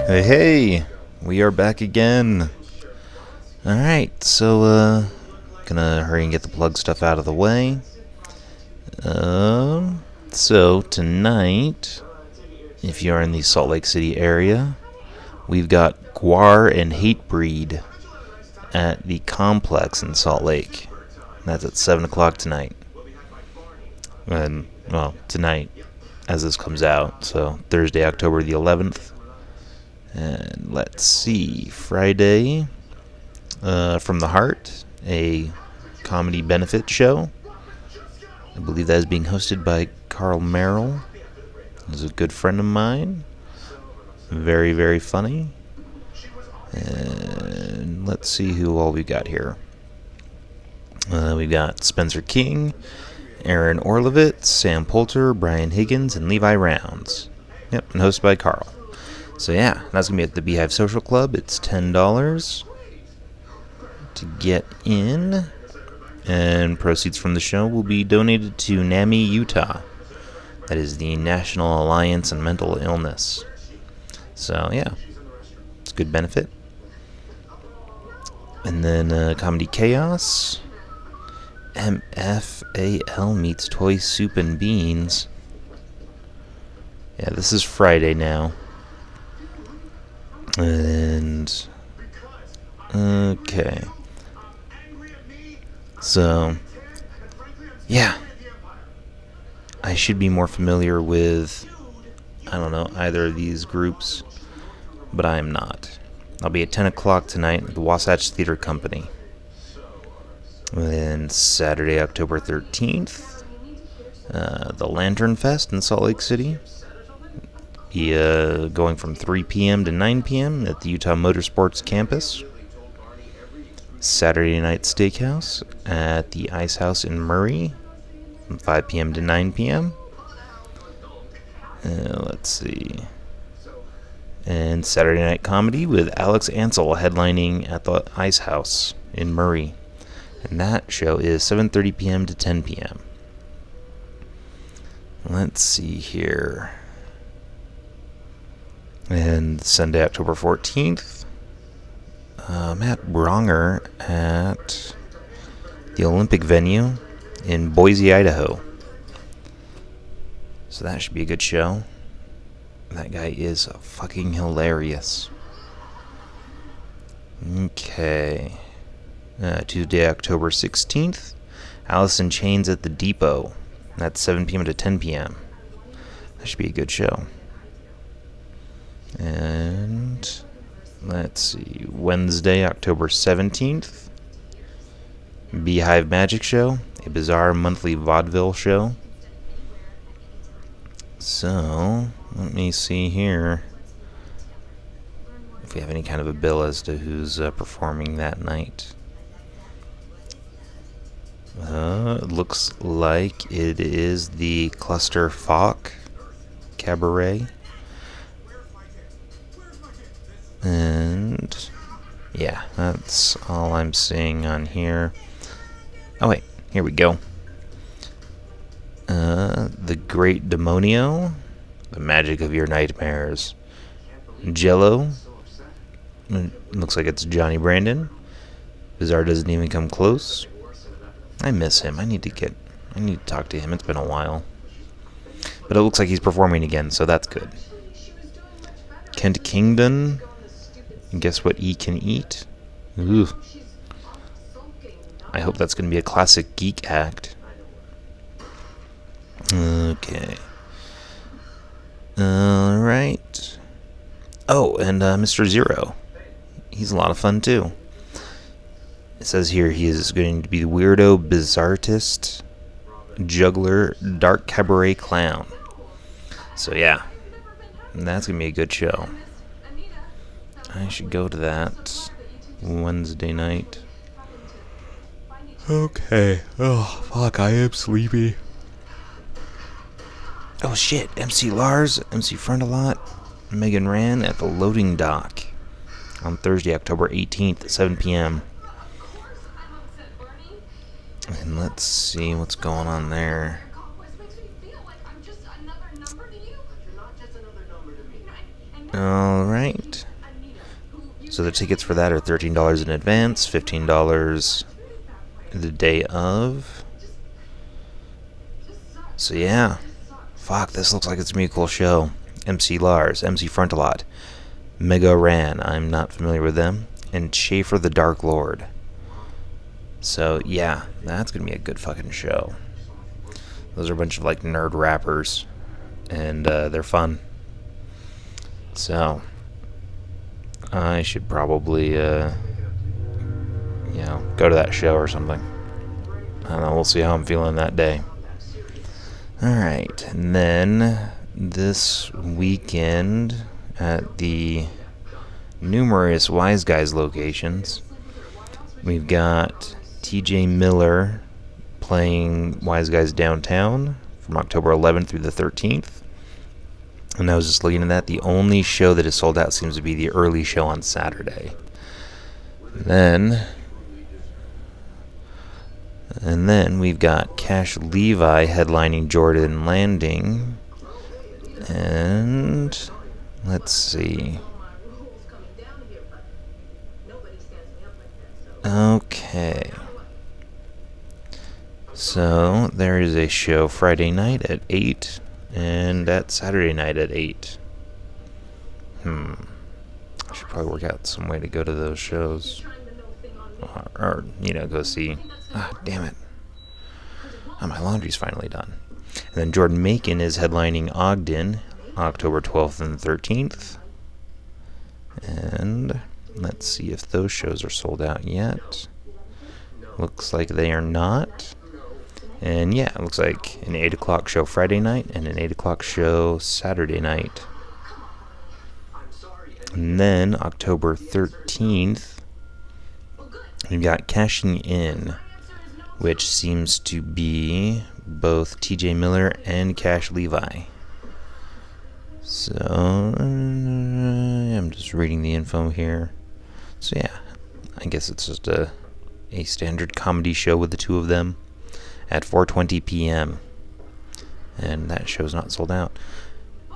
Hey, we are back again. Alright, so, gonna hurry and get the plug stuff out of the way. So, tonight, if you're in the Salt Lake City area, we've got Guar and Hatebreed at the Complex in Salt Lake. That's at 7 o'clock tonight. And, well, tonight, as this comes out, so Thursday, October the 11th. And let's see, Friday, From the Heart, a comedy benefit show. I believe that is being hosted by Carl Merrill. He's a good friend of mine. Very, very funny. And let's see who all we got here. We've got Spencer King, Aaron Orlovitz, Sam Poulter, Brian Higgins, and Levi Rounds. Yep, and hosted by Carl. So yeah, that's going to be at the Beehive Social Club. It's $10 to get in. And proceeds from the show will be donated to NAMI Utah. That is the National Alliance on Mental Illness. So yeah, it's a good benefit. And then Comedy Chaos. MFAL meets Toy Soup and Beans. Yeah, this is Friday now. And okay, so yeah, I should be more familiar with, I don't know, either of these groups, but I am not. I'll be at 10 o'clock tonight at the Wasatch Theater Company. And then Saturday, October 13th, the Lantern Fest in Salt Lake City. Going from 3 p.m. to 9 p.m. at the Utah Motorsports Campus. Saturday Night Steakhouse at the Ice House in Murray from 5 p.m. to 9 p.m. Let's see. And Saturday Night Comedy with Alex Ansel headlining at the Ice House in Murray. And that show is 7:30 p.m. to 10 p.m. Let's see here. And Sunday, October 14th, Matt Bronger at the Olympic venue in Boise, Idaho. So that should be a good show. That guy is fucking hilarious. Okay. Tuesday, October 16th, Alice in Chains at the Depot. That's 7 p.m. to 10 p.m. That should be a good show. And let's see, Wednesday, October 17th, Beehive Magic Show, a bizarre monthly vaudeville show. So, let me see here if we have any kind of a bill as to who's performing that night. It looks like it is the Cluster Falk Cabaret. And yeah, that's all I'm seeing on here. Oh wait, here we go. The Great Demonio, The Magic of Your Nightmares. Jello, looks like it's Johnny Brandon. Bizarre doesn't even come close. I miss him. I need to talk to him. It's been a while. But it looks like he's performing again, so that's good. Kent Kingdon. And guess what he can eat? Ooh. I hope that's going to be a classic geek act. Okay. Alright. Oh, and Mr. Zero. He's a lot of fun, too. It says here he is going to be the weirdo, bizarrtist, juggler, dark cabaret clown. So, yeah. That's going to be a good show. I should go to that Wednesday night. Okay. Oh, fuck, I am sleepy. Oh, shit. MC Lars, MC Friend-A-Lot, Megan Rand at the Loading Dock on Thursday, October 18th at 7 p.m. And let's see what's going on there. Alright. So the tickets for that are $13 in advance, $15 the day of. So yeah. Fuck, this looks like it's going to be a cool show. MC Lars, MC Frontalot, Mega Ran, I'm not familiar with them, and Schaefer the Dark Lord. So yeah, that's going to be a good fucking show. Those are a bunch of like nerd rappers, and they're fun. So I should probably, go to that show or something. I don't know, we'll see how I'm feeling that day. Alright, and then this weekend at the numerous Wise Guys locations, we've got TJ Miller playing Wise Guys downtown from October 11th through the 13th. And I was just looking at that. The only show that is sold out seems to be the early show on Saturday. And then we've got Cash Levi headlining Jordan Landing. And let's see. Okay. So there is a show Friday night at 8 and at Saturday night at 8. I should probably work out some way to go to those shows. Or go see. Damn it. My laundry's finally done. And then Jordan Macon is headlining Ogden, October 12th and 13th. And let's see if those shows are sold out yet. Looks like they are not. And yeah, it looks like an 8 o'clock show Friday night and an 8 o'clock show Saturday night. And then October 13th, we've got Cashing In, which seems to be both TJ Miller and Cash Levi. So, I'm just reading the info here. So yeah, I guess it's just a standard comedy show with the two of them at 4:20 p.m. And that show's not sold out.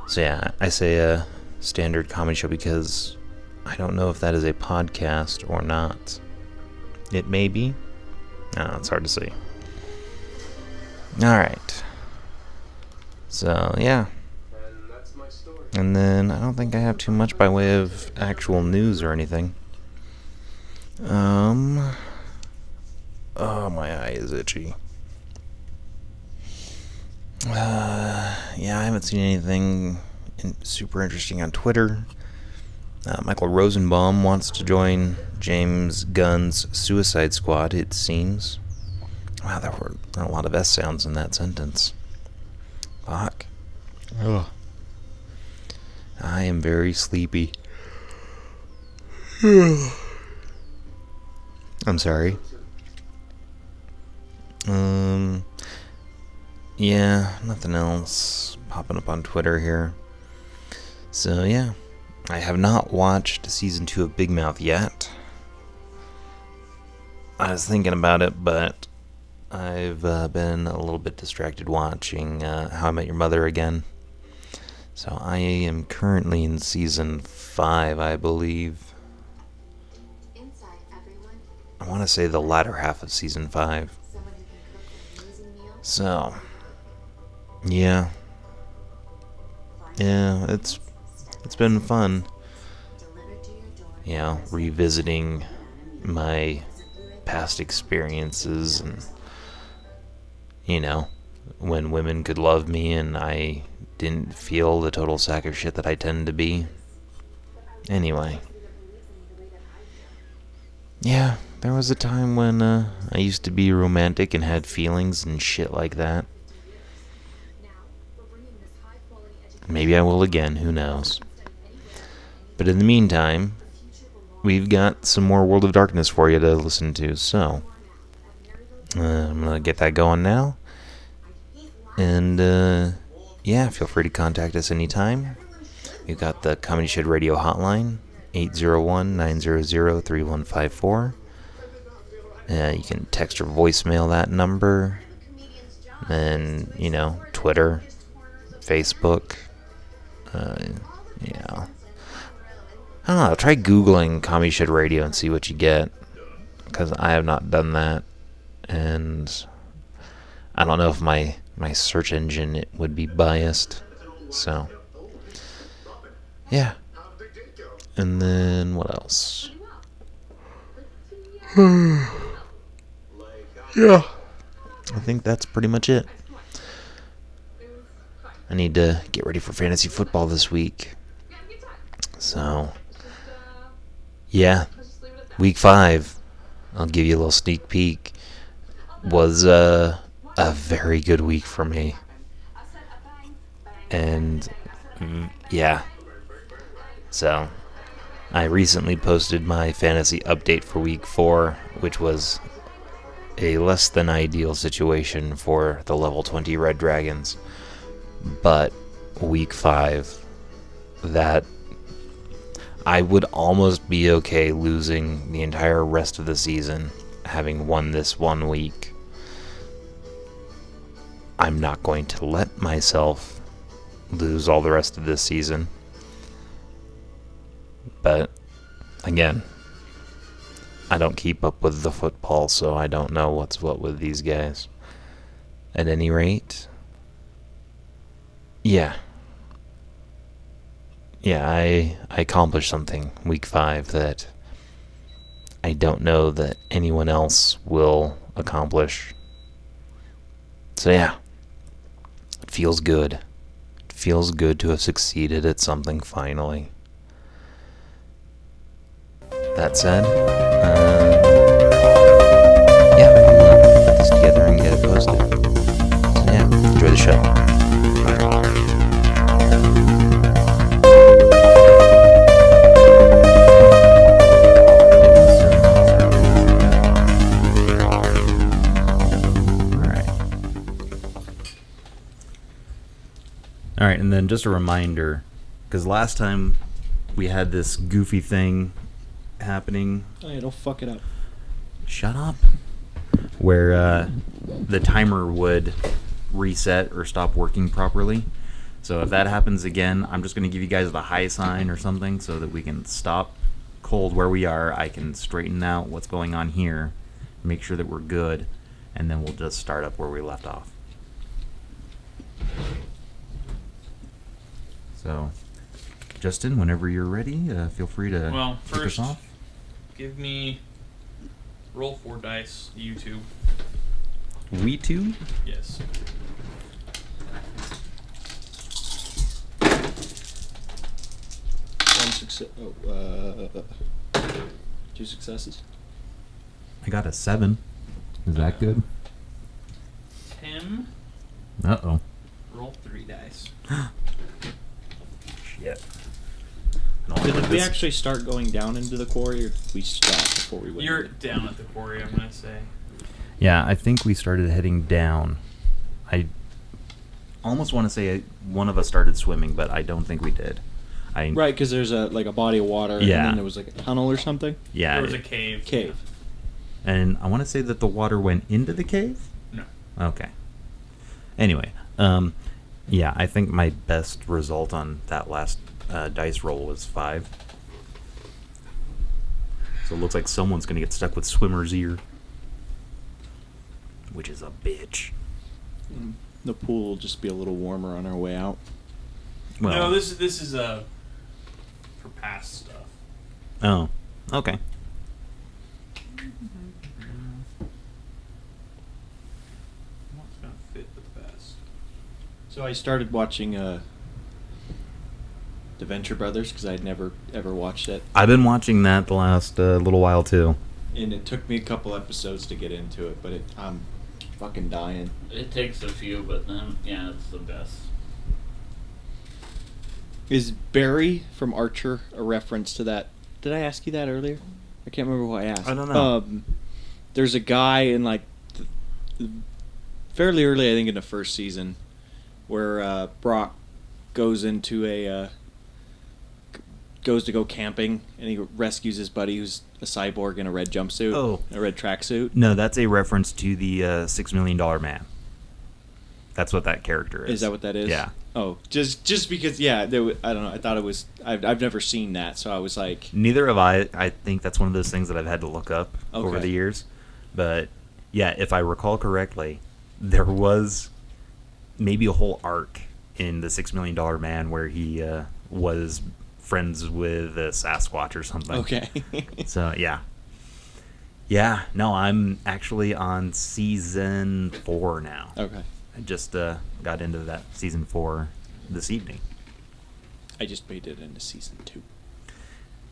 So yeah, I say a standard comedy show because I don't know if that is a podcast or not. It may be. It's hard to see. Alright. So, yeah. And then I don't think I have too much by way of actual news or anything. Oh, my eye is itchy. Yeah, I haven't seen anything super interesting on Twitter. Michael Rosenbaum wants to join James Gunn's Suicide Squad, it seems. Wow, there were a lot of S sounds in that sentence. Fuck. Ugh. I am very sleepy. I'm sorry. Yeah, nothing else popping up on Twitter here. So, yeah. I have not watched Season 2 of Big Mouth yet. I was thinking about it, but I've been a little bit distracted watching How I Met Your Mother again. So I am currently in Season 5, I believe. I want to say the latter half of Season 5. So, yeah. Yeah, it's been fun, revisiting my past experiences and, when women could love me and I didn't feel the total sack of shit that I tend to be. Anyway. Yeah, there was a time when I used to be romantic and had feelings and shit like that. Maybe I will again, who knows. But in the meantime, we've got some more World of Darkness for you to listen to, so I'm going to get that going now. And, feel free to contact us anytime. We've got the Comedy Shed Radio hotline, 801-900-3154. You can text or voicemail that number. And, Twitter, Facebook, I don't know. Try Googling Commie Shed Radio and see what you get. Because I have not done that. And I don't know if my search engine would be biased. So, yeah. And then what else? Yeah. I think that's pretty much it. I need to get ready for fantasy football this week. So, yeah. Week 5. I'll give you a little sneak peek. Was a very good week for me. And, yeah. So, I recently posted my fantasy update for week 4, which was a less than ideal situation for the level 20 Red Dragons. But week 5, that I would almost be okay losing the entire rest of the season, having won this 1 week. I'm not going to let myself lose all the rest of this season. But, again, I don't keep up with the football, so I don't know what's what with these guys. At any rate, yeah, I accomplished something week 5 that I don't know that anyone else will accomplish. So yeah, it feels good. It feels good to have succeeded at something finally. That said, yeah, I'm gonna put this together and get it posted. So yeah, enjoy the show. Alright, and then just a reminder, because last time we had this goofy thing happening. Oh yeah, don't fuck it up. Shut up. Where the timer would reset or stop working properly. So if that happens again, I'm just going to give you guys the high sign or something so that we can stop cold where we are. I can straighten out what's going on here, make sure that we're good, and then we'll just start up where we left off. So, Justin, whenever you're ready, feel free to kick us off. Give me roll 4 dice, you two. We two? Yes. One success. Oh, 2 successes. I got a 7. Is that good? Tim, Uh-oh. roll 3 dice. Shit. Did we actually start going down into the quarry, or did we stop before we went? You're down at the quarry, I'm going to say. Yeah, I think we started heading down. I almost want to say one of us started swimming, but I don't think we did. Right, because there's a body of water, Yeah. and then there was like a tunnel or something. Yeah. There was a cave. Cave. And I want to say that the water went into the cave? No. Okay. Anyway, yeah, I think my best result on that last dice roll was 5. So it looks like someone's going to get stuck with swimmer's ear. Which is a bitch. The pool will just be a little warmer on our way out. Well, No, this is for past stuff. Oh, okay. What's going to fit with the best? So I started watching The Venture Brothers because I'd never ever watched it, I've been watching that the last little while too. and it took me a couple episodes to get into it, but I'm fucking dying. It takes a few, but then, yeah, it's the best. Is Barry from Archer a reference to that? Did I ask you that earlier? I can't remember what I asked. I don't know. There's a guy in like fairly early, I think, in the first season, where Brock goes into goes to go camping, and he rescues his buddy who's a cyborg in a red jumpsuit, a red tracksuit. No, that's a reference to the $6 Million Man. That's what that character is. Is that what that is? Yeah. Oh, just because, I don't know. I thought it was. I've never seen that, so I was like. Neither have I. I think that's one of those things that I've had to look up over Okay. the years. But yeah, if I recall correctly, there was maybe a whole arc in the $6 Million Man where he was friends with a Sasquatch or something. Okay. So yeah. Yeah, no, I'm actually on season 4 now. Okay. I just got into that season 4 this evening. I just made it into season 2.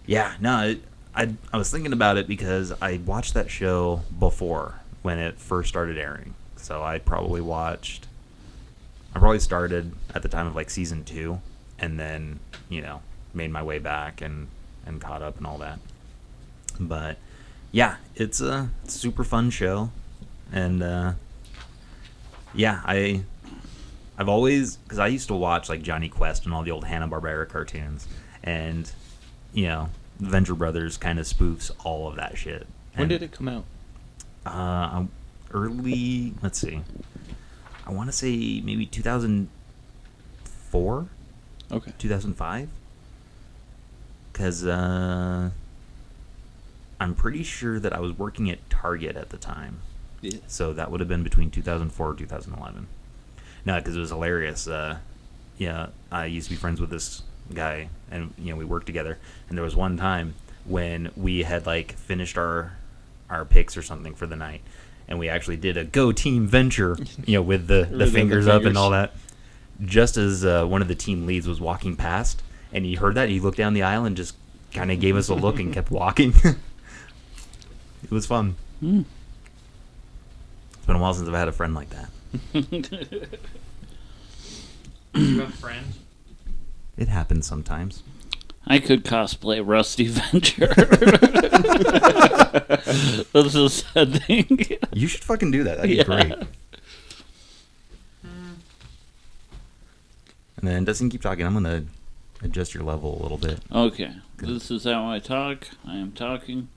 Yeah, no, I was thinking about it because I watched that show before when it first started airing. So I probably started at the time of like season 2 and then, made my way back and caught up and all that. But yeah, it's a super fun show. And yeah, I've always, because I used to watch like Johnny Quest and all the old Hanna-Barbera cartoons, and Venture Brothers kind of spoofs all of that shit. When did it come out? Early, let's see, I want to say maybe 2004, Okay. 2005, because I'm pretty sure that I was working at Target at the time. Yeah. So that would have been between 2004 and 2011. No, because it was hilarious. Yeah, I used to be friends with this guy, and we worked together. And there was one time when we had like finished our picks or something for the night, and we actually did a Go Team Venture, with the fingers up and all that. Just as one of the team leads was walking past, and he heard that, he looked down the aisle and just kind of gave us a look and kept walking. It was fun. Mm. It's been a while since I've had a friend like that. You have friends? It happens sometimes. I could cosplay Rusty Venture. That's a sad thing. You should fucking do that. That'd be Yeah. great. And then Dustin, keep talking. I'm going to adjust your level a little bit. Okay. This is how I talk. I am talking.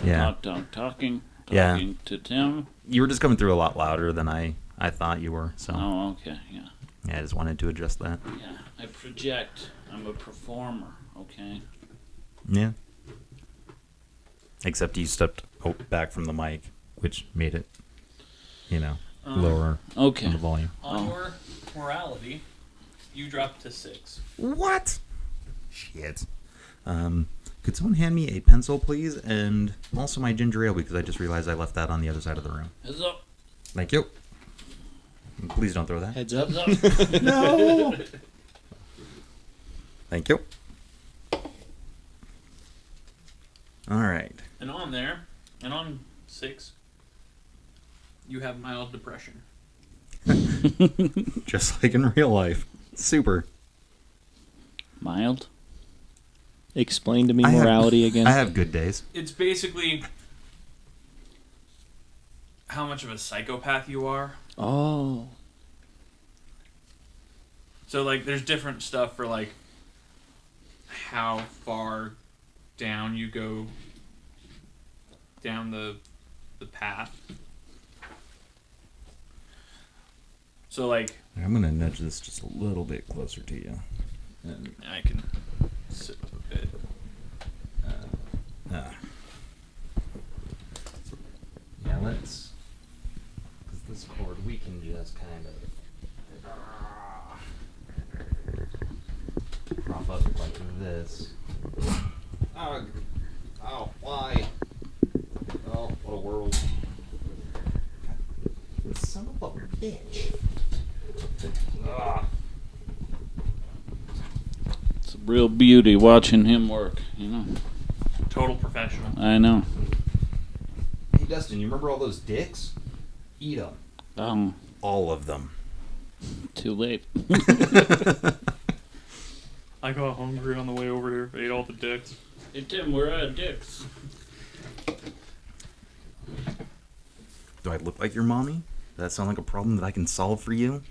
Yeah. Talking. Yeah. Talking to Tim. You were just coming through a lot louder than I thought you were. So Oh, okay. Yeah. yeah, I just wanted to adjust that. Yeah. I project. I'm a performer. Okay. Yeah. Except you stepped back from the mic, which made it, lower Okay. on the volume. On your morality, you dropped to 6. What? Shit. Could someone hand me a pencil, please? And also my ginger ale, because I just realized I left that on the other side of the room. Heads up. Thank you. Please don't throw that. Heads up. Heads up. No! Thank you. All right. And on there, and on 6, you have mild depression. Just like in real life. Super. Mild. Explain to me morality again. I have good days. It's basically how much of a psychopath you are. Oh. So, like, there's different stuff for, like, how far down you go down the path. So, like... I'm going to nudge this just a little bit closer to you. And I can sit up a bit. Yeah, let's... Because this cord, we can just kind of... prop up like this. Oh, why? Oh, what a world. Son of a bitch. It's a real beauty watching him work, Total professional. I know. Hey, Dustin, you remember all those dicks? Eat them. All of them. Too late. I got hungry on the way over here. Ate all the dicks. Hey, Tim, we're at Dick's. Do I look like your mommy? Does that sound like a problem that I can solve for you?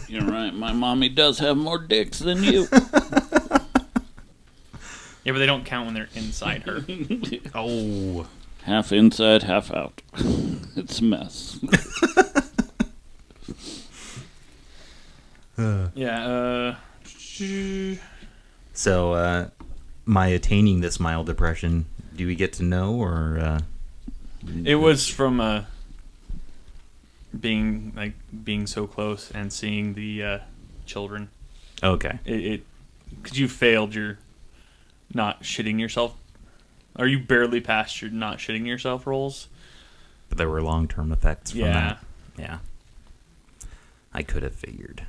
You're right. My mommy does have more dicks than you. Yeah, but they don't count when they're inside her. Oh. Half inside, half out. It's a mess. Yeah. So, my attaining this mild depression, do we get to know, or It was from being so close and seeing the children. okay? Because you failed your not shitting yourself. Are you barely past your not shitting yourself rolls? But there were long-term effects from Yeah. that. Yeah, I could have figured.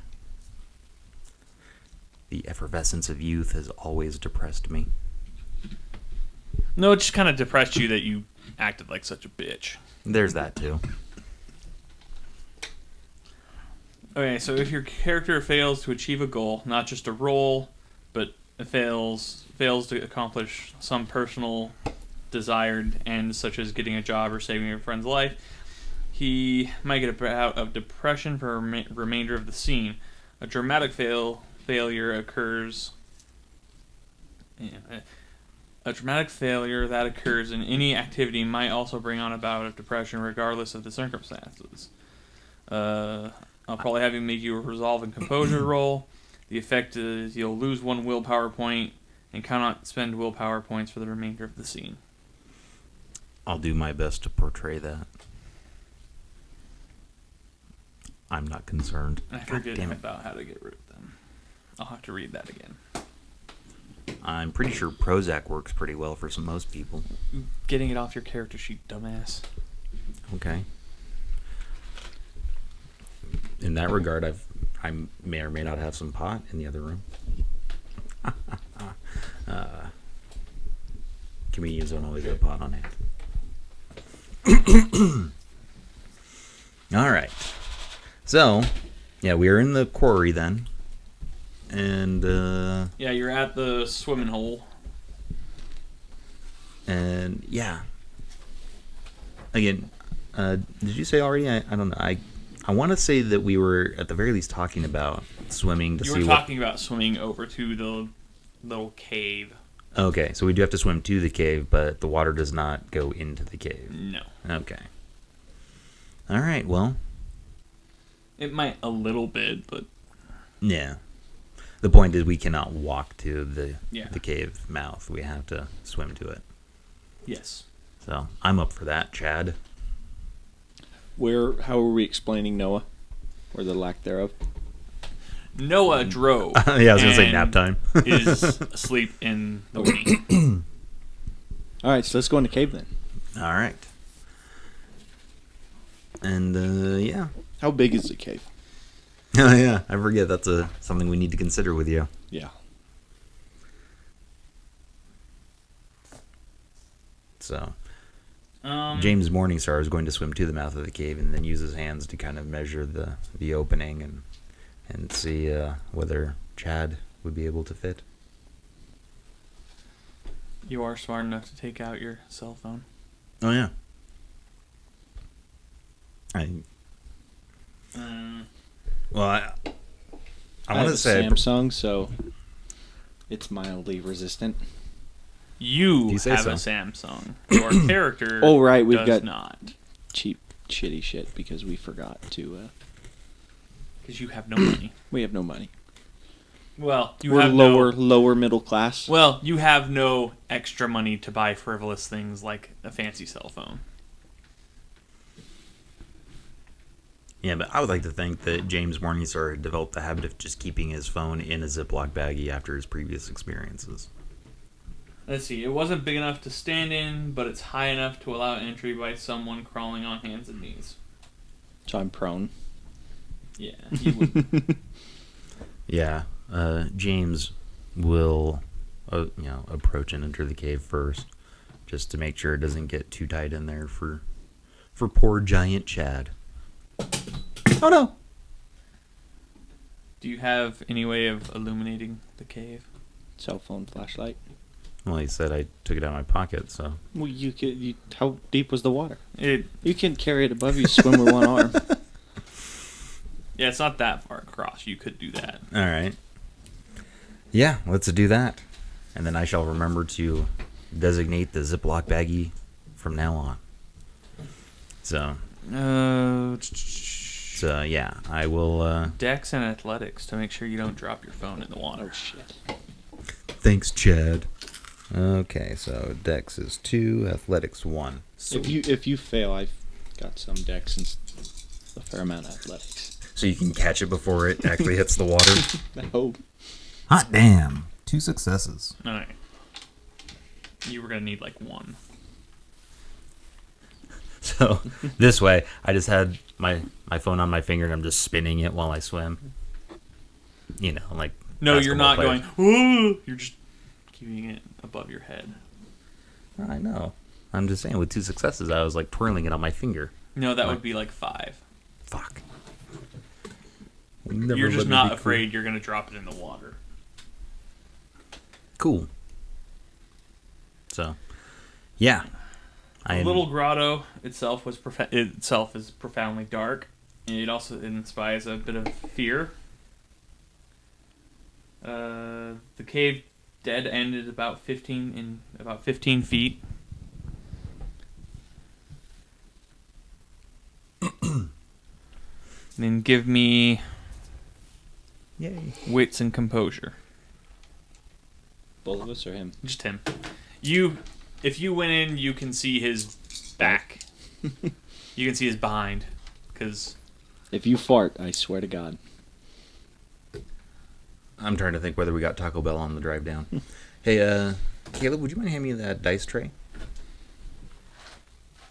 The effervescence of youth has always depressed me. No, it just kind of depressed you that you acted like such a bitch. There's that too. Okay, so if your character fails to achieve a goal, not just a roll, but it fails to accomplish some personal desired end, such as getting a job or saving your friend's life, he might get a bout of depression for the remainder of the scene. A dramatic failure occurs. A dramatic failure that occurs in any activity might also bring on a bout of depression, regardless of the circumstances. I'll probably have you make you a resolve and composure roll. The effect is you'll lose 1 willpower point and cannot spend willpower points for the remainder of the scene. I'll do my best to portray that. I'm not concerned. I God forget damn it. about how to get rid of them. I'll have to read that again. I'm pretty sure Prozac works pretty well for most people. Getting it off your character sheet, dumbass. Okay. In that regard, I may or may not have some pot in the other room. Comedians don't always have pot on hand. All right. So, yeah, we are in the quarry then. And, Yeah, you're at the swimming hole. and yeah. Again, did you say already? I don't know. I want to say that we were at the very least talking about swimming to You see were what. talking about swimming over to the little cave. Okay, so we do have to swim to the cave, but the water does not go into the cave. No. Okay. All right. Well, It might a little bit, but yeah. The point is, we cannot walk to the Yeah. cave mouth. We have to swim to it. yes. So I'm up for that, Chad. How are we explaining Noah? Or the lack thereof? Noah drove. Yeah, I was gonna say and nap time. is asleep in the wing. Alright, so let's go in the cave then. All right. And yeah. How big is the cave? Oh yeah, I forget that's something we need to consider with you. Yeah. So Um, James Morningstar is going to swim to the mouth of the cave and then use his hands to kind of measure the opening and see whether Chad would be able to fit. You are smart enough to take out your cell phone. Oh yeah. Well, I want have to a say Samsung, so it's mildly resistant. You say have so. a Samsung. Your character Oh, right, we've does got- not. Cheap, shitty shit because we forgot to. Because you have no money. We have no money. Well, you We're have lower middle class. Well, you have no extra money to buy frivolous things like a fancy cell phone. Yeah, but I would like to think that James Morningstar had developed the habit of just keeping his phone in a Ziploc baggie after his previous experiences. Let's see. It wasn't big enough to stand in, but it's high enough to allow entry by someone crawling on hands and knees. So I'm prone. Yeah, you would. Yeah, James will, approach and enter the cave first, just to make sure it doesn't get too tight in there for poor giant Chad. Oh no! Do you have any way of illuminating the cave? Cell phone flashlight. Well, he said I took it out of my pocket, so. Well, you could. How deep was the water? It You can carry it above you. Swim with one arm. Yeah, it's not that far across. You could do that. All right. Yeah, let's do that. And then I shall remember to designate the Ziploc baggie from now on. So, So yeah, I will. Dex and athletics to make sure you don't drop your phone in the water. Oh shit. Thanks, Chad. Okay, so Dex is 2, Athletics 1. If you fail, I've got some dex and a fair amount of athletics. So you can catch it before it actually hits the water. I hope. Hot damn! 2 successes. All right. You were gonna need like 1. So this way, I just had my phone on my finger and I'm just spinning it while I swim. You know, like. No, you're not players. going. Ooh! You're just keeping it above your head. I know. I'm just saying, with 2 successes, I was like twirling it on my finger. No, that would be like 5. Fuck. You're just not afraid you're gonna drop it in the water. Cool. So, yeah. The little grotto itself is profoundly dark, and it also inspires a bit of fear. The cave dead end is about 15 feet. Then give me Yay. wits and composure. Both of us or him? Just him. If you went in, you can see his back. You can see his behind, because If you fart, I swear to God. I'm trying to think whether we got Taco Bell on the drive down. Hey, Kaleb, would you mind handing me that dice tray?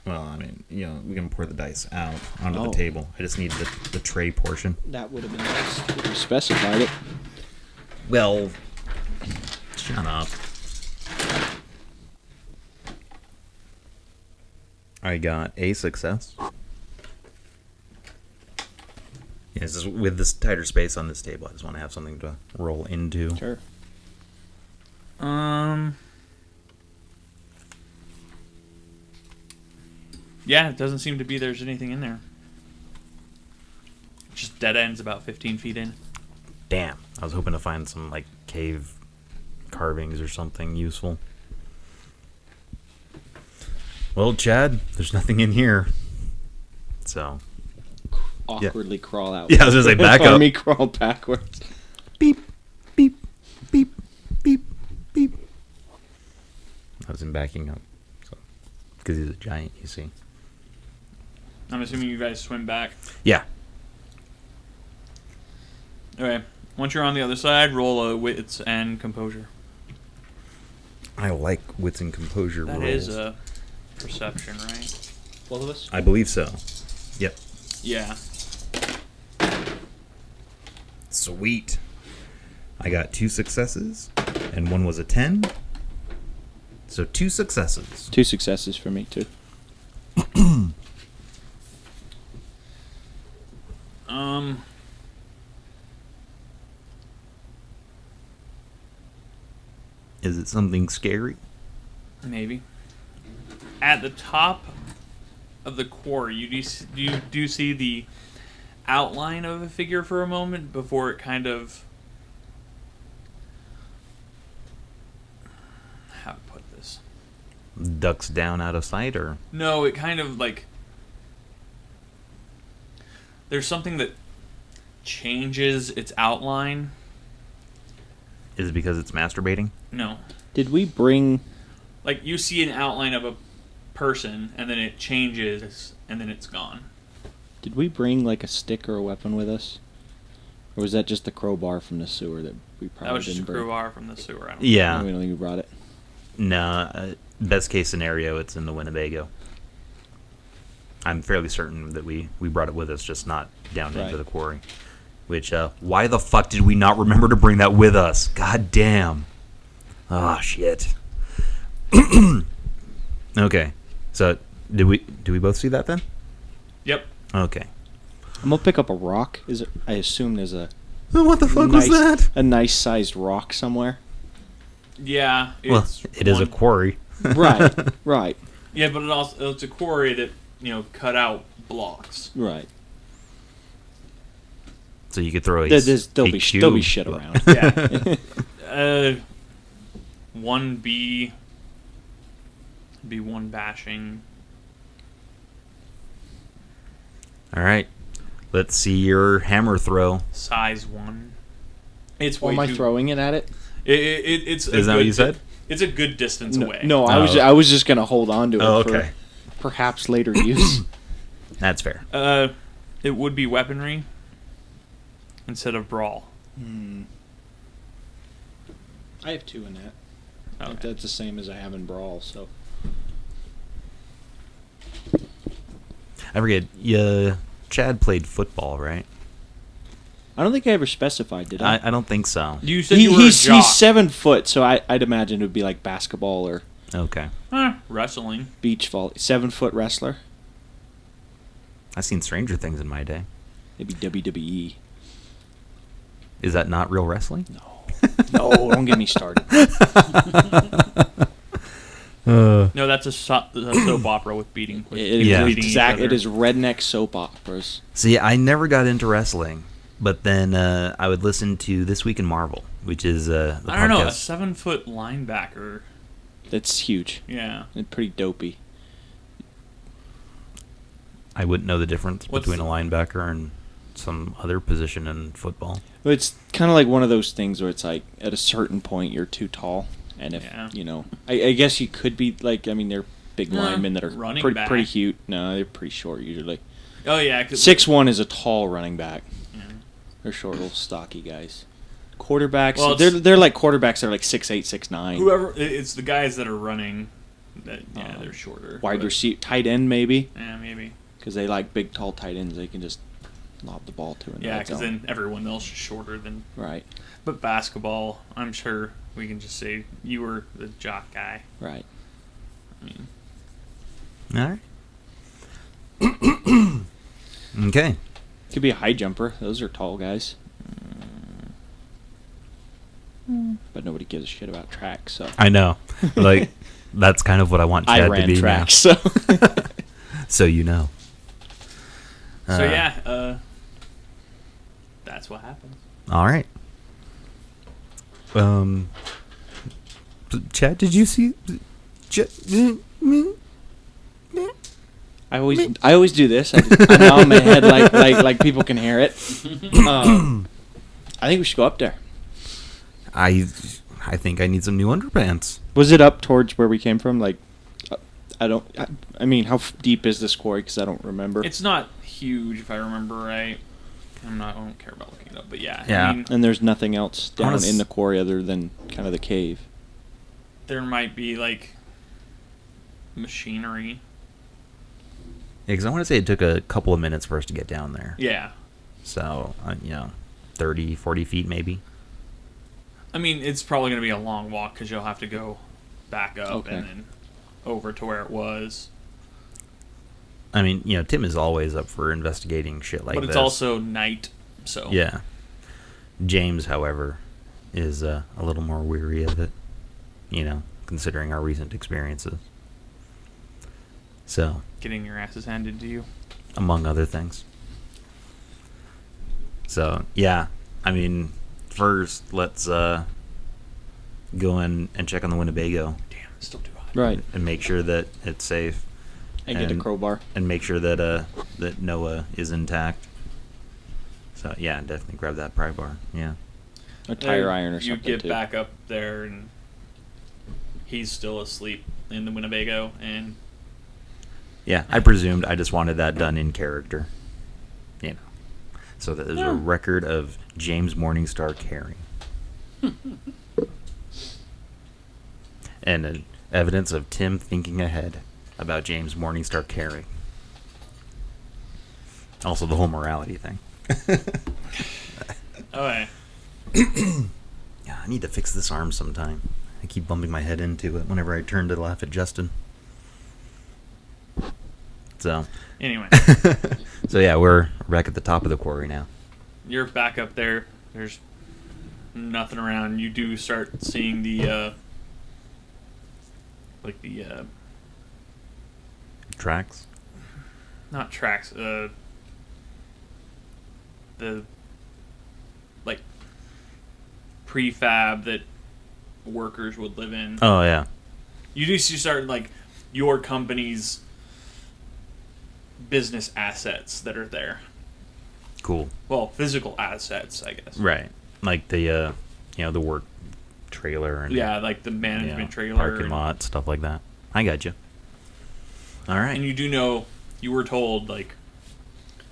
Well, I mean, you know, we can pour the dice out onto the table. I just need the tray portion. That would have been nice if you specified it. Well, shut up. I got a success. Yeah, this is with this tighter space on this table. I just want to have something to roll into. Sure. Yeah, it doesn't seem to be there's anything in there. Just dead ends about 15 feet in. Damn. I was hoping to find some, like, cave carvings or something useful. Well, Chad, there's nothing in here. So. Awkwardly crawl out. Yeah, I was going to say back up. Army crawl backwards. Beep, beep, beep, beep, beep. I wasn't backing up. Because he's a giant, you see. I'm assuming you guys swim back. Yeah. Okay. Once you're on the other side, roll a wits and composure. I like wits and composure That rolls. is a perception, right? Both of us? I believe so. Yep. Yeah. Sweet. I got 2 successes, and one was a 10. So 2 successes. 2 successes for me, too. Is it something scary? Maybe. At the top of the quarry, you do see the outline of a figure for a moment before it kind of... How to put this? Ducks down out of sight, or? No, it kind of like... There's something that changes its outline. Is it because it's masturbating? No. Did we bring... Like, you see an outline of a person, and then it changes, and then it's gone. Did we bring, like, a stick or a weapon with us? Or was that just the crowbar from the sewer that we probably That was just a didn't bring? crowbar from the sewer. I don't Yeah. We don't think we brought it. No. Best case scenario, it's in the Winnebago. I'm fairly certain that we brought it with us, just not down Right. into the quarry. Which, why the fuck did we not remember to bring that with us? God damn. Oh, shit. Okay. So, do we both see that then? Yep. Okay. I'm gonna pick up a rock. I assume there's a What the fuck was nice, that? a nice sized rock somewhere. Yeah. Well, It's it is a one- quarry. Right, right, Yeah, but it's a quarry that, cut out blocks. right. So you could throw a There'll a be cube. shit around. Yeah. 1B. Be 1 bashing. All right. Let's see your hammer throw. Size 1. It's Or way am I too. throwing it at it? It's. Is that what you said? It's a good distance away. No, Oh. I was just gonna hold on to it Oh, for okay. perhaps later use. That's fair. It would be weaponry instead of brawl. I have 2 in that. I think Okay. that's the same as I have in Brawl, so. I forget. Chad played football, right? I don't think I ever specified, did I? I don't think so. You said you were a jock. He's 7 foot, so I'd imagine it would be like basketball or Okay. Wrestling. beach volley. 7-foot wrestler, I've seen Stranger Things in my day. maybe WWE. Is that not real wrestling? No, don't get me started. No, that's a soap opera with beating. With It is Yeah. beating each other. It is redneck soap operas. See, I never got into wrestling, but then I would listen to This Week in Marvel, which is the I don't know, a podcast. 7-foot linebacker. That's huge Yeah. and pretty dopey. I wouldn't know the difference What's between the- a linebacker and some other position in football. But it's kind of like one of those things where it's like at a certain point you're too tall, and if Yeah. I guess you could be like, I mean, they're big No, linemen that are running pretty back. huge. No, they're pretty short usually. Oh yeah. 'Cause 6'1" is a tall running back. Yeah. They're short, little stocky guys. Quarterbacks, Well, it's- they're like quarterbacks that are like 6'8", 6'9". Whoever it's the guys that are running. That Oh. they're shorter. Wide but- receiver, tight end maybe, Yeah, maybe. because they like big, tall tight ends. They can just lob the ball to. In the Yeah, red because zone. then everyone else is shorter than. Right, But basketball, I'm sure we can just say you were the jock guy. right. I mean, All right. Okay. Could be a high jumper. Those are tall guys. But nobody gives a shit about track, so. I know. Like, that's kind of what I want Chad I to ran be track, now. so. So you know. so yeah, that's what happens. All right. Chad, did you see? I always do this. I know in my head like people can hear it. I think we should go up there. I think I need some new underpants. Was it up towards where we came from? Like, I mean, how deep is this quarry? Because I don't remember. It's not huge, if I remember right. I don't care about looking it up, but yeah. Yeah. I mean, And there's nothing else I wanna down in the quarry other than kind of the cave. there might be like machinery. Yeah, because I want to say it took a couple of minutes for us to get down there. Yeah. So, 30, 40 feet maybe. I mean, it's probably going to be a long walk because you'll have to go back up Okay. and then over to where it was. I mean, Tim is always up for investigating shit like but this. it's also night, so. Yeah. James, however, is a little more weary of it, considering our recent experiences. So, Getting your asses handed to you. among other things. So, yeah. I mean, first, let's go in and check on the Winnebago Damn, it's still too hot. Right. and make sure that it's safe. And get a crowbar. And make sure that that Noah is intact. So, yeah, definitely grab that pry bar. Yeah. A tire iron or You something get too. back up there and he's still asleep in the Winnebago and Yeah, I presumed. I just wanted that done in character. So that there's a record of James Morningstar caring. And evidence of Tim thinking ahead about James Morningstar caring. Also the whole morality thing. okay. Yeah, I need to fix this arm sometime. I keep bumping my head into it whenever I turn to laugh at Justin. So, Anyway, so yeah, we're back at the top of the quarry now. you're back up there. There's nothing around. You do start seeing the Tracks? not tracks, the like prefab that workers would live in. Oh, yeah. You do start like your company's business assets that are there. Cool. Well, physical assets, I guess. Right. Like the the work trailer and Yeah, like the management trailer. parking lot, stuff like that. I got you. All right. And you do know, you were told, like,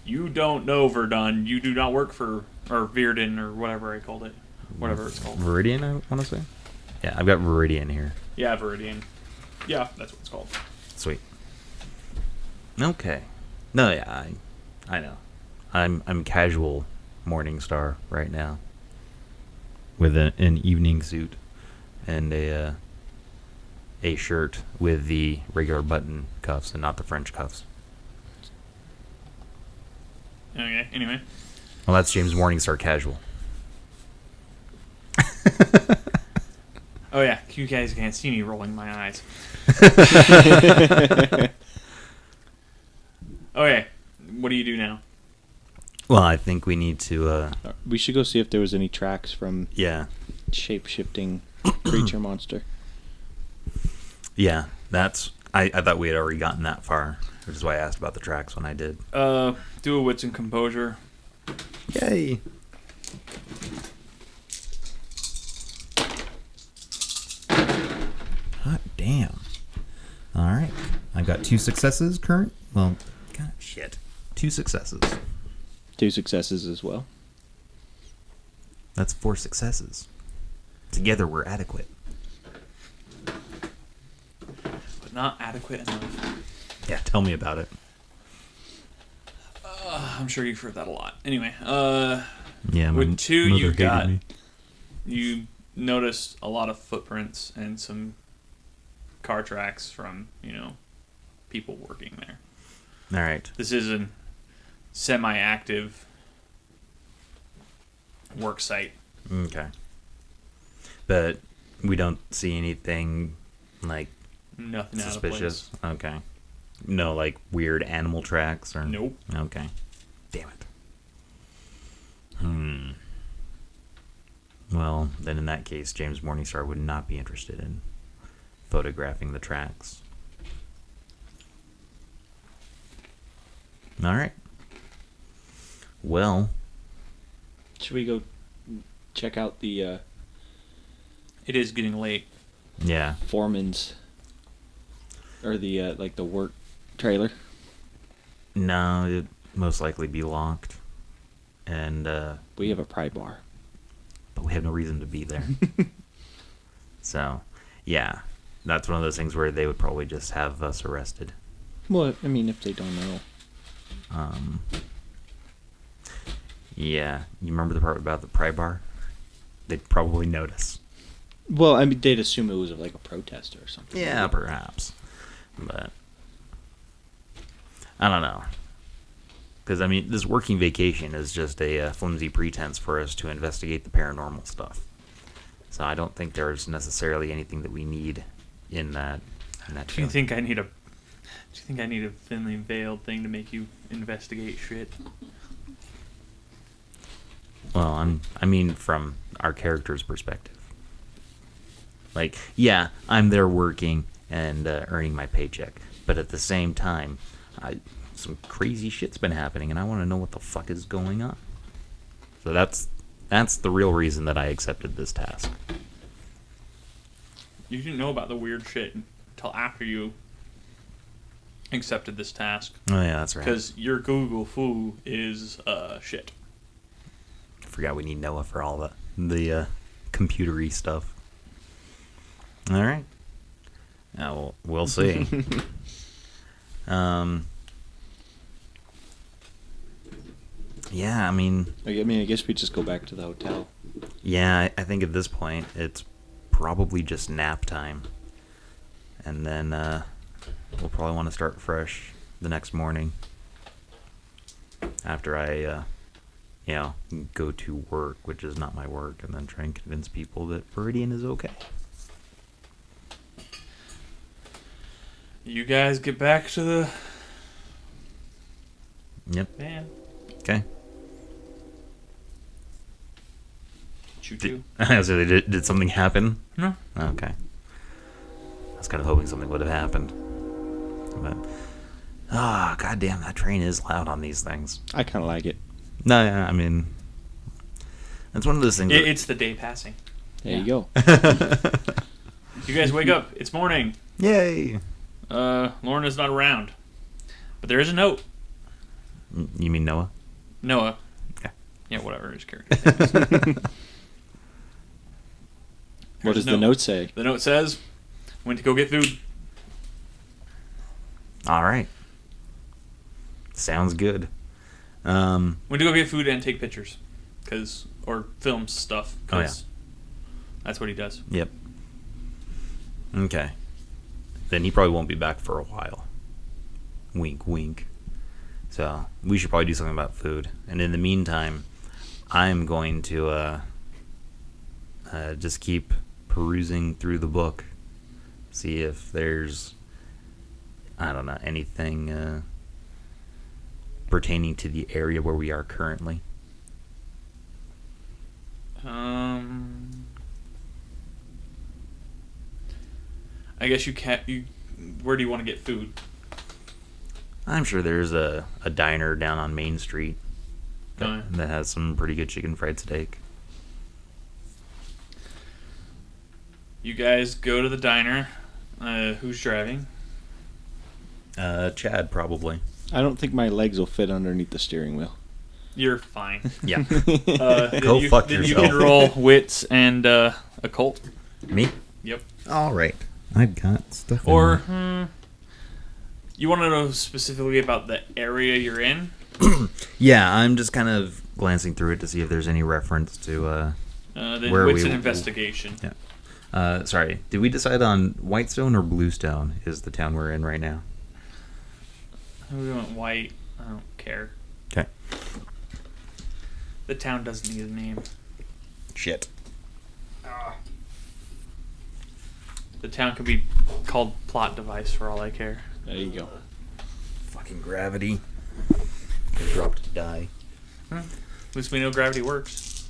you don't know Verdun, you do not work for, or Virden, or whatever I called it. Whatever it's called. Viridian, I want to say. Yeah, I've got Viridian here. Yeah, Viridian. Yeah, that's what it's called. Sweet. Okay. No, yeah, I know. I'm casual Morningstar right now, with an evening suit and a shirt with the regular button cuffs and not the French cuffs. Okay, anyway. Well, that's James Morningstar casual. Oh yeah, you guys can't see me rolling my eyes. Okay, what do you do now? Well, I think we need to. We should go see if there was any tracks from Yeah. shape-shifting creature monster. Yeah, that's. I thought we had already gotten that far, which is why I asked about the tracks when I did. Do a wits and composure. Yay! Hot damn. Alright. I've got 2 successes current. Well, God, shit. 2 successes. 2 successes as well. That's 4 successes. Together we're adequate. But not adequate enough. Yeah, tell me about it. I'm sure you've heard that a lot. Anyway, Yeah, with 2 mother you hated got... me. You noticed a lot of footprints and some car tracks from, people working there. Alright. This is a semi-active work site. Okay. But we don't see anything, like, Nothing suspicious? out of place. Okay. No, like, weird animal tracks? Or Nope. Okay. Damn it. Well, then in that case, James Morningstar would not be interested in photographing the tracks. Alright. Well, Should we go check out the It is getting late. yeah. foreman's or the the work trailer? No, it'd most likely be locked. And, We have a pry bar. but we have no reason to be there. So, yeah. That's one of those things where they would probably just have us arrested. Well, I mean, if they don't know. Yeah. You remember the part about the pry bar? They'd probably notice. Well, I mean, they'd assume it was like a protester or something. Yeah, perhaps. But I don't know. Because, I mean, this working vacation is just a flimsy pretense for us to investigate the paranormal stuff. So I don't think there's necessarily anything that we need in that. Do you think I need a thinly veiled thing to make you investigate shit? Well, I mean, from our character's perspective. Like, yeah, I'm there working and earning my paycheck, but at the same time, some crazy shit's been happening, and I want to know what the fuck is going on. So that's the real reason that I accepted this task. You didn't know about the weird shit until after you accepted this task. Oh yeah, that's right. Because your Google foo is shit. I forgot we need Noah for all the computery stuff. All right. Now we'll see. Yeah, I mean, I guess we just go back to the hotel. yeah, I think at this point it's probably just nap time, and then we'll probably want to start fresh the next morning after I, go to work, which is not my work, and then try and convince people that Viridian is okay. You guys get back to the Yep. van. Okay. Choo-choo. So did something happen? No. Okay. I was kind of hoping something would have happened. But, Ah, goddamn, that train is loud on these things. I kind of like it. No, yeah, I mean, it's one of those things. It's the day passing. There you go. You guys wake up. It's morning. Yay! Loren is not around. But there is a note. You mean Noah? Noah. Yeah. Yeah, whatever his character name is. What does the note say? The note says, went to go get food. All right. Sounds good. Went to go get food and take pictures. Or film stuff. Oh, yeah. That's what he does. Yep. Okay. Then he probably won't be back for a while. Wink, wink. So we should probably do something about food. And in the meantime, I'm going to just keep perusing through the book, see if there's, I don't know, anything pertaining to the area where we are currently. I guess you can't. Where do you want to get food? I'm sure there's a diner down on Main Street Oh, yeah. that has some pretty good chicken fried steak. You guys go to the diner. Who's driving? Chad, probably. I don't think my legs will fit underneath the steering wheel. You're fine. Yeah. Go fuck then yourself. You can roll wits and occult. Me? Yep. All right. I've got stuff. Or you want to know specifically about the area you're in? Yeah, I'm just kind of glancing through it to see if there's any reference to Then where wits we- and investigation. Yeah. Sorry, did we decide on Whitestone or Bluestone is the town we're in right now? We went white. I don't care. Okay. The town doesn't need a name. Shit. The town could be called Plot Device for all I care. There you go. Fucking gravity. Dropped to die. At least we know gravity works.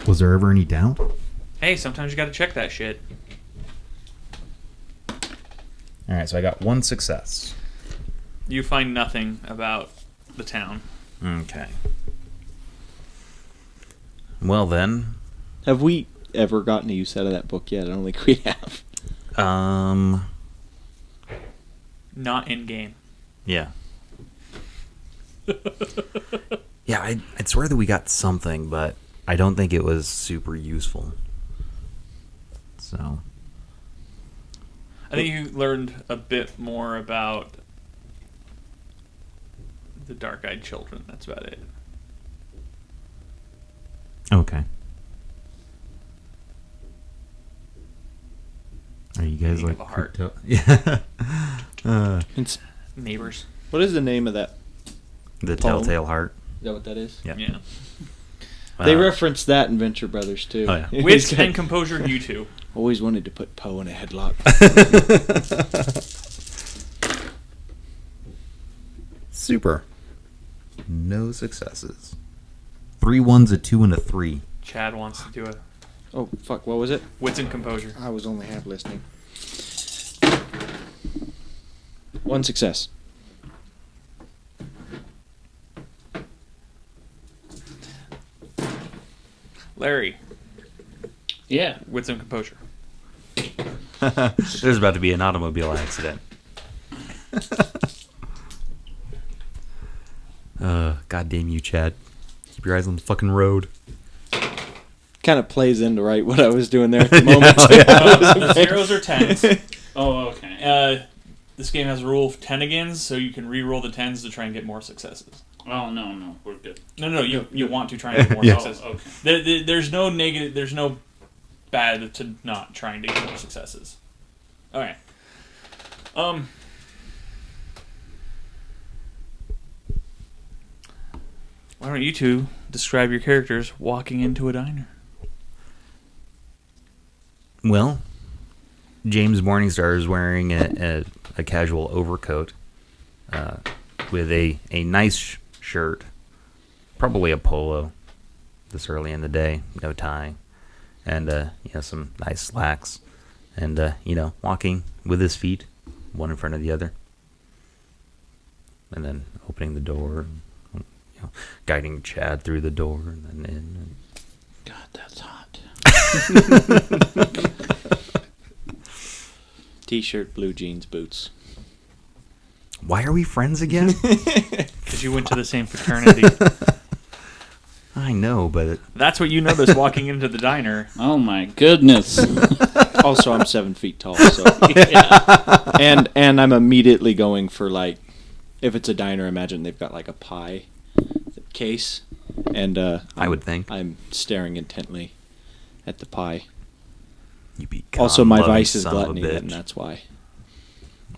Was there ever any doubt? Hey, sometimes you gotta check that shit. Alright, so I got one success. You find nothing about the town. Okay. Well then, Have we ever gotten a use out of that book yet? I don't think we have. Not in game. yeah. Yeah, I'd swear that we got something, but I don't think it was super useful. So, I think you learned a bit more about the dark-eyed children. That's about it. okay. Are you guys Being like of a heart. Yeah. It's, Neighbors. what is the name of that? The Poem. Telltale Heart. Is that what that is? Yeah. Yeah. They referenced that in Venture Brothers too. Oh, yeah. Wits and composure, you two. Always wanted to put Poe in a headlock. Super. No successes. 3 1s, a 2, and a 3. Chad wants to do a Oh fuck! What was it? wits and composure. I was only half listening. One success. Larry, Yeah. wits and composure. There's about to be an automobile accident. God damn you, Chad. Keep your eyes on the fucking road. Kind of plays into right what I was doing there at the moment. The zeros are tens. Oh, okay. This game has a rule of 10 again, so you can re-roll the tens to try and get more successes. Oh, no, we're good. No, you want to try and get more Yeah. successes. Oh, okay. There's no negative. There's no bad to not trying to get more successes. All right. Why don't you two describe your characters walking into a diner? Well, James Morningstar is wearing a casual overcoat with a nice shirt, probably a polo this early in the day, no tie, and some nice slacks, and walking with his feet, one in front of the other. and then opening the door, guiding Chad through the door, and then in. And... God, that's hot. T-shirt, blue jeans, boots. Why are we friends again? Because you went to the same fraternity. I know, but That's what you noticed walking into the diner. Oh my goodness. Also, I'm 7 feet tall, so and I'm immediately going for like, if it's a diner, imagine they've got like a pie case, and I would think I'm staring intently at the pie. you be Also, my con-loving vice is son of a gluttony, bitch. and that's why.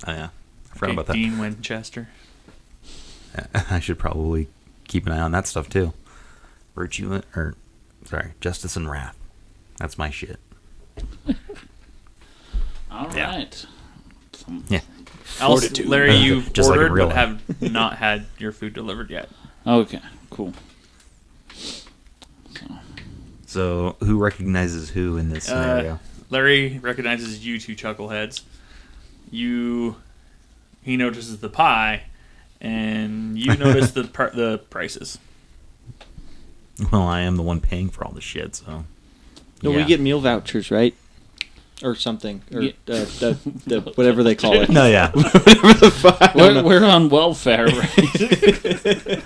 Oh yeah, I forgot about that. Dean Winchester. I should probably keep an eye on that stuff too. Justice and Wrath. That's my shit. All Yeah. right. Yeah. Else, Fortitude. Larry, you've Just like in ordered real but life. have not had your food delivered yet. Okay, cool. So who recognizes who in this scenario? Larry recognizes you two chuckleheads. He notices the pie, and you notice the prices. Well, I am the one paying for all the shit, so. No, yeah. we get meal vouchers, right? Or something, or Yeah. the whatever they call it. No, yeah. We're on welfare, right?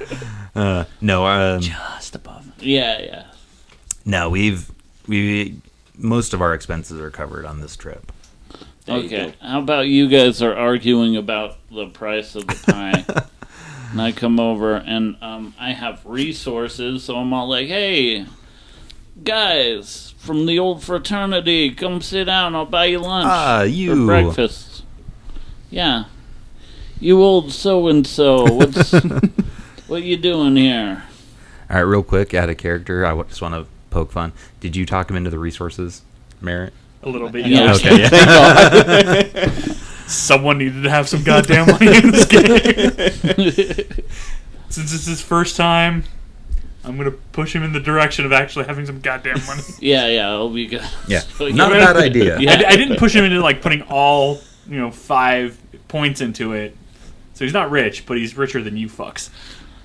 No, Just above. Yeah. no. Most of our expenses are covered on this trip. There you Okay. go. How about you guys are arguing about the price of the pie? And I come over and I have resources, so I'm all like, hey, guys from the old fraternity, come sit down, I'll buy you lunch. Ah, For you. breakfast. Yeah. You old so-and-so, what you doing here? All right, real quick, out of character, I just want to poke fun. Did you talk him into the resources, Merritt? A little bit. Yeah. Okay, yeah. Someone needed to have some goddamn money in this game. Since it's his first time, I'm going to push him in the direction of actually having some goddamn money. Yeah, it'll be good. Yeah, So, not a bad idea. Yeah. I didn't push him into like putting all 5 points into it. So he's not rich, but he's richer than you fucks.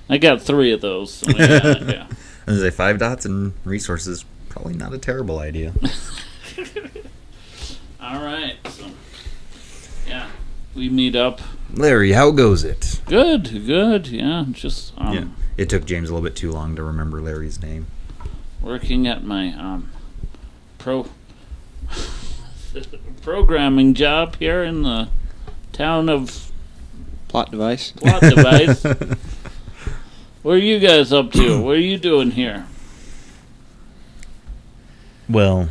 I got 3 of those. So yeah. I was say 5 dots and resources, probably not a terrible idea. All right. So, yeah, we meet up. Larry, how goes it? Good. Yeah, just Yeah, it took James a little bit too long to remember Larry's name. working at my programming job here in the town of Plot device. Plot Device. What are you guys up to? What are you doing here? Well,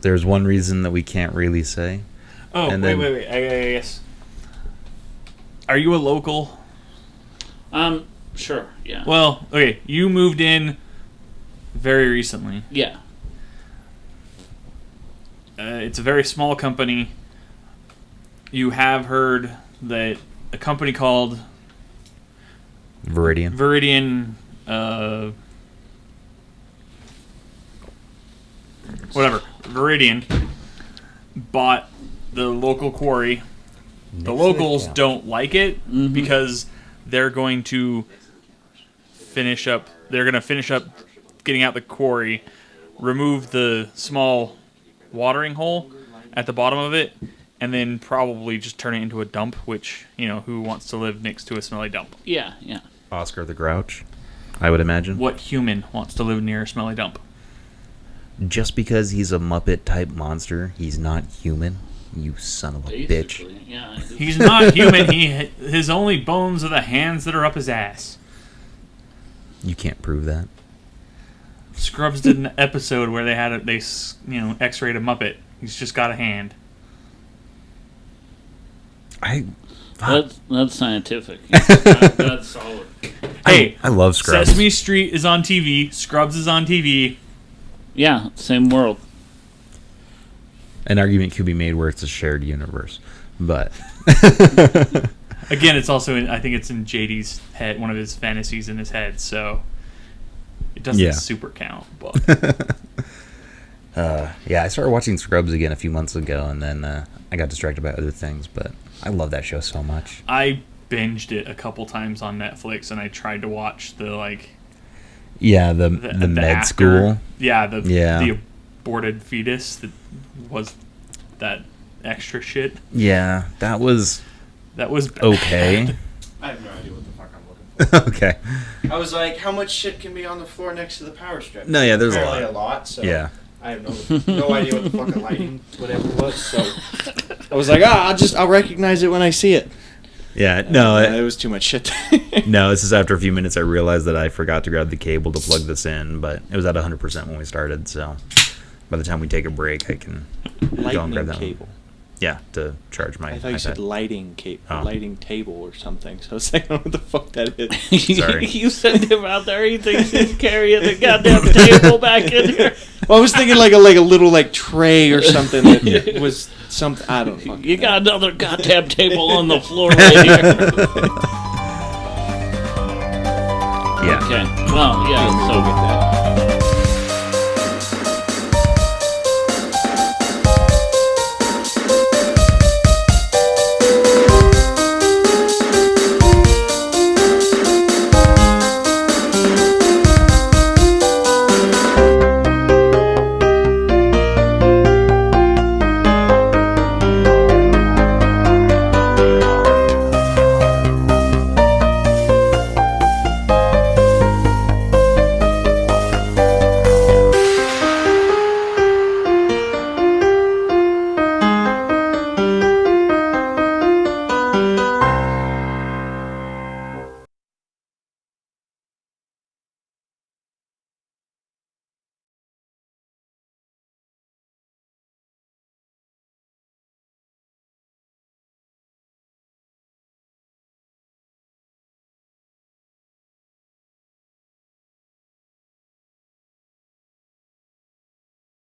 there's one reason that we can't really say. Oh, And wait. then- I guess. Are you a local? Sure. Yeah. Well, okay. You moved in very recently. Yeah. It's a very small company. You have heard that a company called Viridian. Viridian, Viridian bought the local quarry. The locals don't like it because they're going to finish up. They're going to finish up getting out the quarry, remove the small watering hole at the bottom of it, and then probably just turn it into a dump. Which, who wants to live next to a smelly dump? Yeah. Oscar the Grouch, I would imagine. What human wants to live near a smelly dump? Just because he's a Muppet type monster, he's not human. You son of a bitch. Basically, yeah. He's not human. His only bones are the hands that are up his ass. You can't prove that. Scrubs did an episode where they X-rayed a Muppet. He's just got a hand. That's scientific. That's solid. Hey, I love Scrubs. Sesame Street is on TV. Scrubs is on TV. Yeah, same world. An argument could be made where it's a shared universe, but Again, it's also I think it's in JD's head, one of his fantasies in his head. So it doesn't super count. But yeah, I started watching Scrubs again a few months ago, and then I got distracted by other things. But I love that show so much. I binged it a couple times on Netflix, and I tried to watch the the med after- school. Yeah, Yeah. the aborted fetus that was that extra shit. Yeah, that was okay. I have no idea what the fuck I'm looking for. Okay. I was like, how much shit can be on the floor next to the power strip? No, yeah, there's Apparently a lot. So Yeah. I have no idea what the fucking lighting, whatever it was. So I was like, I'll recognize it when I see it. Yeah, no, It was too much shit. no. This is after a few minutes. I realized that I forgot to grab the cable to plug this in, but it was at 100% when we started. So by the time we take a break, I can go and grab Lightning that cable. one. Yeah, to charge my I thought you iPad. said lighting cable, Oh. lighting table or something. So I was like, I don't know what the fuck that is. Sorry. You send him out there. He thinks he's carrying the goddamn table back in here. Well, I was thinking like a little tray or something that was something. I don't know. You got another goddamn table on the floor right here. Yeah. Okay. Well, yeah. So